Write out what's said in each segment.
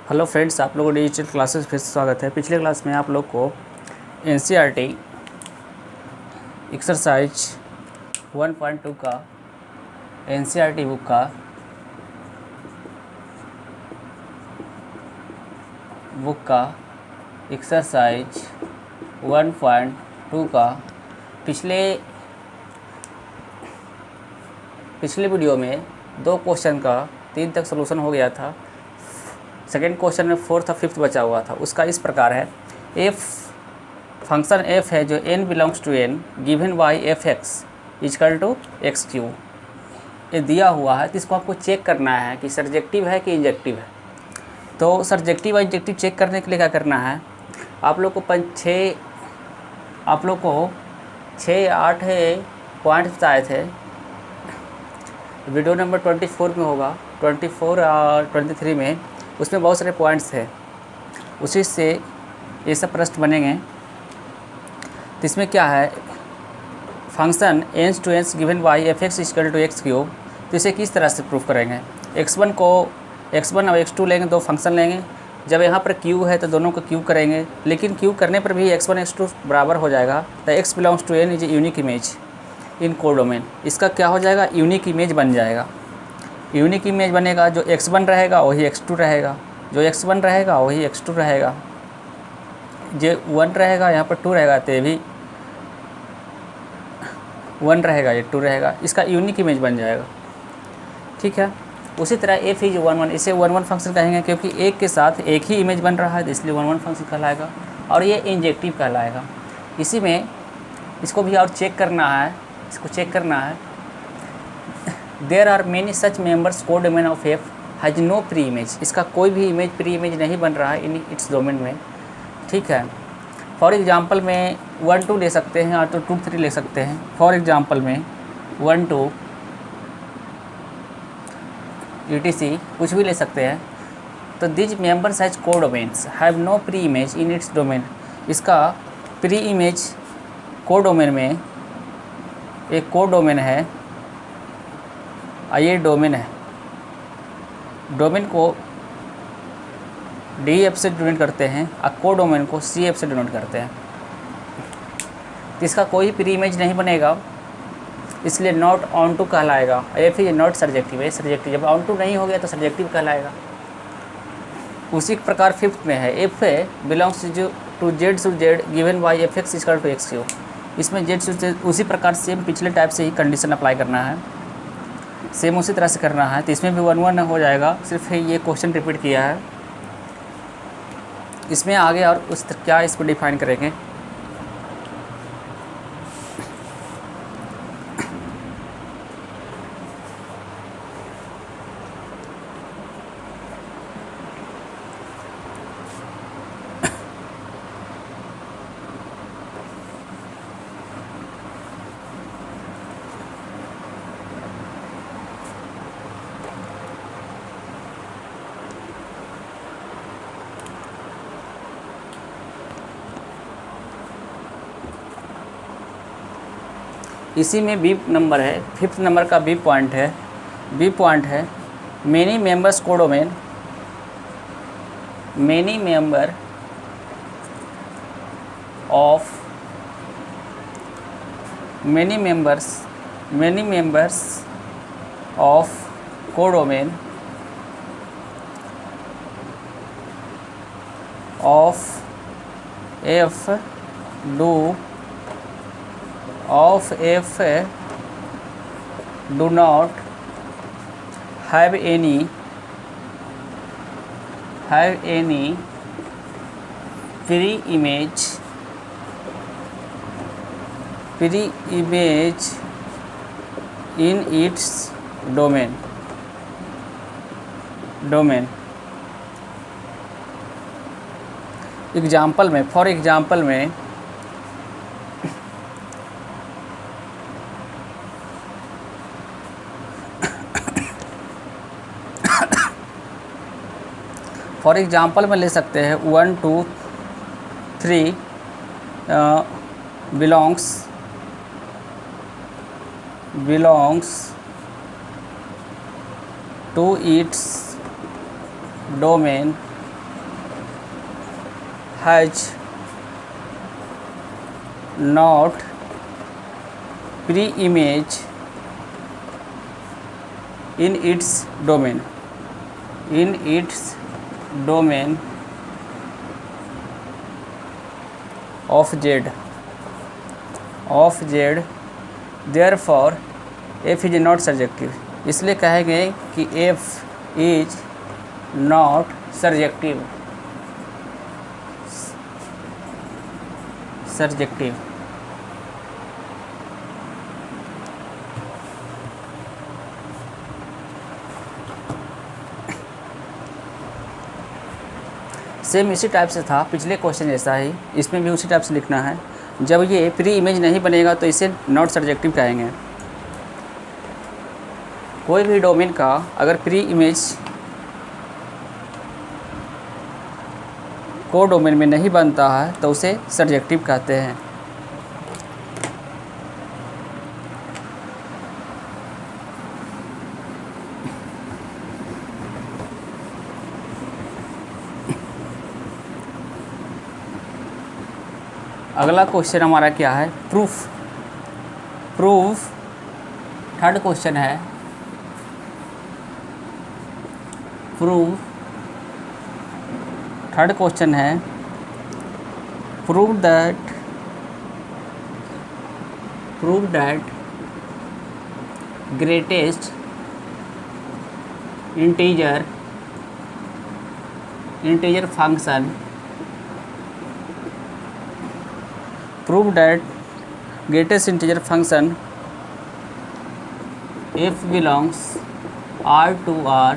Hello friends, आप लोगों को डिजिटल क्लासेस फिर से स्वागत है। पिछले क्लास में आप लोग को एनसीईआरटी एक्सरसाइज 1.2 का एनसीईआरटी बुक का एक्सरसाइज 1.2 का पिछले वीडियो में 2 क्वेश्चन का 3 तक सलूशन हो गया था। सेकेंड क्वेश्चन में 4th और 5th बचा हुआ था। उसका इस प्रकार है, एफ फंक्शन एफ है जो n belongs to n given by f x equal to x cube, ये दिया हुआ है। तो इसको आपको चेक करना है कि सर्जेक्टिव है कि इंजेक्टिव है। तो सर्जेक्टिव और इंजेक्टिव चेक करने के लिए क्या करना है, आप लोग को 6-8 पॉइंट्स बताए थे। वीडियो नंबर 24 में होगा, 24 और 23 में, उसमें बहुत सारे पॉइंट्स थे। उसी से ये सब प्रश्न बनेंगे। तो इसमें क्या है, function n to n given by f x equal to x cube. तो इसे किस तरह से प्रूफ करेंगे, x1 और x2 लेंगे, 2 फंक्शन लेंगे। जब यहाँ पर q है तो दोनों को q करेंगे, लेकिन q करने पर भी x1 x2 बराबर हो जाएगा। तो x belongs to n is unique image in codomain. इसका क्या हो जाएगा, यूनिक इमेज बन जाएगा। यूनिक इमेज बनेगा, जो x1 रहेगा वही x2 रहेगा, जो x1 रहेगा वही x2 रहेगा, जो 1 रहेगा यहाँ पर 2 रहेगा, तो ये भी 1 रहेगा, ये 2 रहेगा। इसका यूनिक इमेज बन जाएगा। ठीक है। उसी तरह एफ इज 1-1, इसे 1-1 फंक्शन कहेंगे क्योंकि एक के साथ एक ही इमेज बन रहा है, तो इसलिए 1-1 फंक्शन कहलाएगा। और ये इंजेक्टिव कहलाएगा। इसी में इसको भी और चेक करना है, इसको चेक करना है। There are many such members codomain of f has no pre image. इसका कोई भी इमेज प्री इमेज नहीं बन रहा है इन इट्स डोमेन में। ठीक है। फॉर एग्जांपल में 1-2 ले सकते हैं और तो 2-3 ले सकते हैं। फॉर एग्जांपल में 1-2 etc कुछ भी ले सकते हैं। तो these members has codomains have no pre image in its domain. इसका प्री इमेज कोडोमेन में एक कोडोमेन है, ये डोमेन है। डोमेन को डी एफ से डिनोट करते हैं और कोडोमेन को सी एफ से डिनोट करते हैं। तो इसका कोई प्री इमेज नहीं बनेगा, इसलिए नॉट ऑन टू कहलाएगा। एफ इज नॉट सर्जेक्टिव है, सर्जेक्टिव जब ऑन टू नहीं हो गया तो सर्जेक्टिव कहलाएगा। उसी प्रकार 5th में है, f belongs to z to z given by f x equal to x cube. इसमें जेड टू जेड उसी प्रकार सेम पिछले टाइप से ही कंडीशन अप्लाई करना है, सेम उसी तरह से करना है। तो इसमें भी 1-1 हो जाएगा, सिर्फ ये क्वेश्चन रिपीट किया है। इसमें आगे और उस क्या इसको डिफाइन करेंगे। इसी में बी नंबर है, 5th नंबर का बी पॉइंट है। Many members codomain, many members of codomain of F do not have any pre-image in its domain। Example में, फॉर एग्जाम्पल में ले सकते हैं 1 2 3 belongs belongs to its domain has not pre-image in its domain of Z, therefore f is not surjective। इसलिए कहेंगे कि f is not surjective। Same इसी type से था पिछले क्वेश्चन जैसा ही, इसमें भी उसी टाइप से लिखना है। जब ये प्री इमेज नहीं बनेगा तो इसे नॉट सर्जेक्टिव कहेंगे। कोई भी डोमेन का अगर प्री इमेज को डोमेन में नहीं बनता है तो उसे सर्जेक्टिव कहते हैं। अगला क्वेश्चन हमारा क्या है, प्रूफ थर्ड क्वेश्चन है। थर्ड क्वेश्चन है prove that greatest integer function prove that greatest integer function f belongs R to R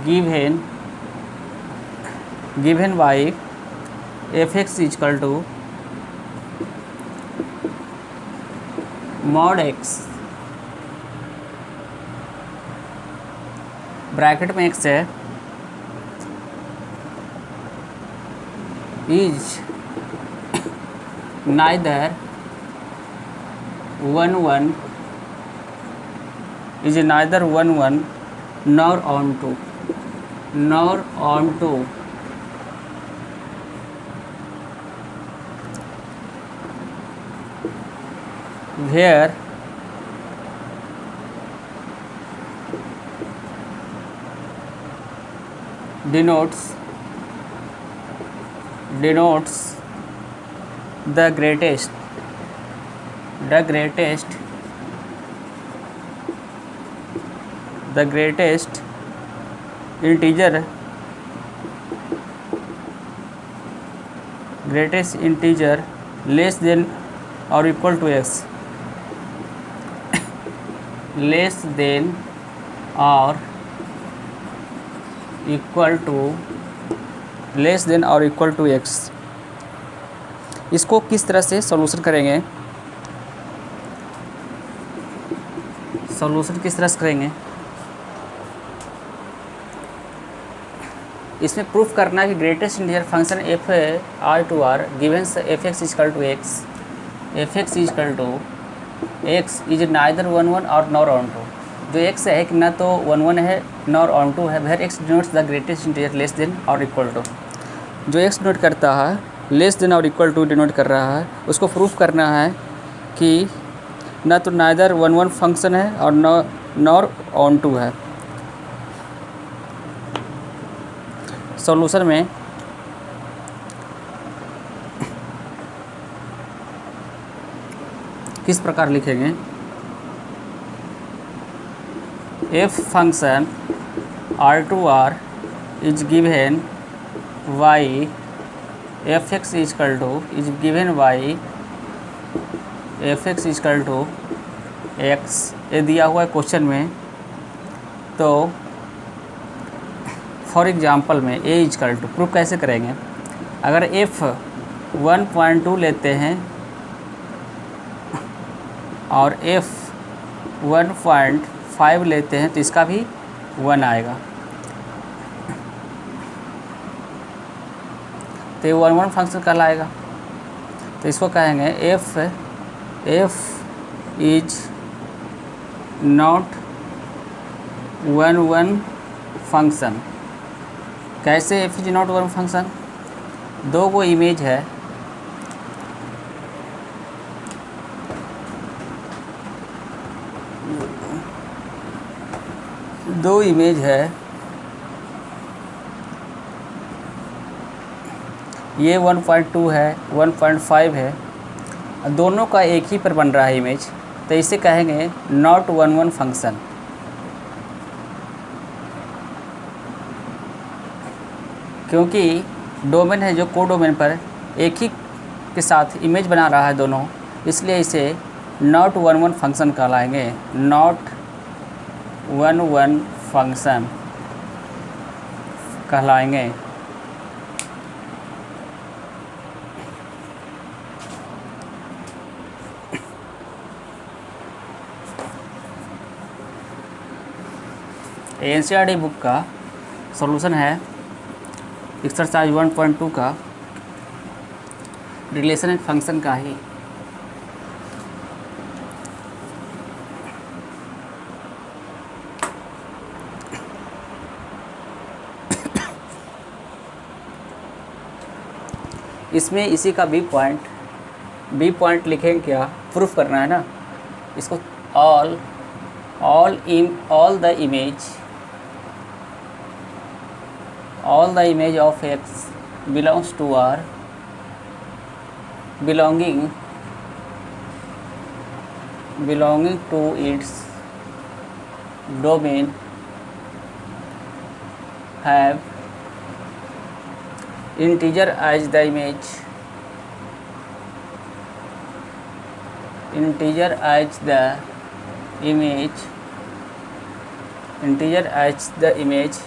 given by fx is equal to mod x, bracket में x है, is neither 1 1 nor onto where denotes the greatest integer less than or equal to x, less than or equal to x। इसको किस तरह से solution करेंगे, इसमें proof करना है कि greatest integer function f R to R given f x equal to x is neither 1 1 और नॉर ऑन टू। जो एक्स है कि ना तो 1 1 है नॉर ऑन टू है, where x denotes the greatest integer less than और इक्वल टू। जो एक्स डिनोट करता है लेस देन और इक्वल टू डिनोट कर रहा है, उसको प्रूफ करना है कि ना तो नाइदर 1 1 फंक्शन है और नॉर ऑन टू है। सॉल्यूशन में किस प्रकार लिखेंगे, f function R to R is given by f x equal to is given by f x equal to x, ये दिया हुआ है क्वेश्चन में। तो फॉर एग्जांपल में ए इजकल टू प्रूफ कैसे करेंगे, अगर एफ 1.2 लेते हैं और एफ 1.5 लेते हैं तो इसका भी 1 आएगा। तो ये 1 1 फंक्शन कहलाएगा। तो इसको कहेंगे F is not one function. कैसे F is not one function? दो को इमेज है, दो इमेज है, ये 1.2 है, 1.5 है, दोनों का एक ही पर बन रहा है इमेज, तो इसे कहेंगे नॉट वन फंक्शन। क्योंकि डोमेन है जो कोडोमेन पर एक ही के साथ इमेज बना रहा है दोनों, इसलिए इसे नॉट वन फंक्शन कहलाएंगे। नॉट वन फंक्शन कहलाएंगे। एनसीईआरटी बुक का सॉल्यूशन है एक्सरसाइज 1.2 का रिलेशन एंड फंक्शन का ही। इसमें इसी का बी पॉइंट लिखेंगे, क्या प्रूफ करना है ना इसको। all the image of X belongs to R belonging to its domain have integer as the image,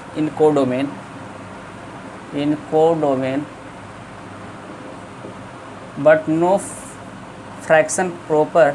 in codomain, but no fraction proper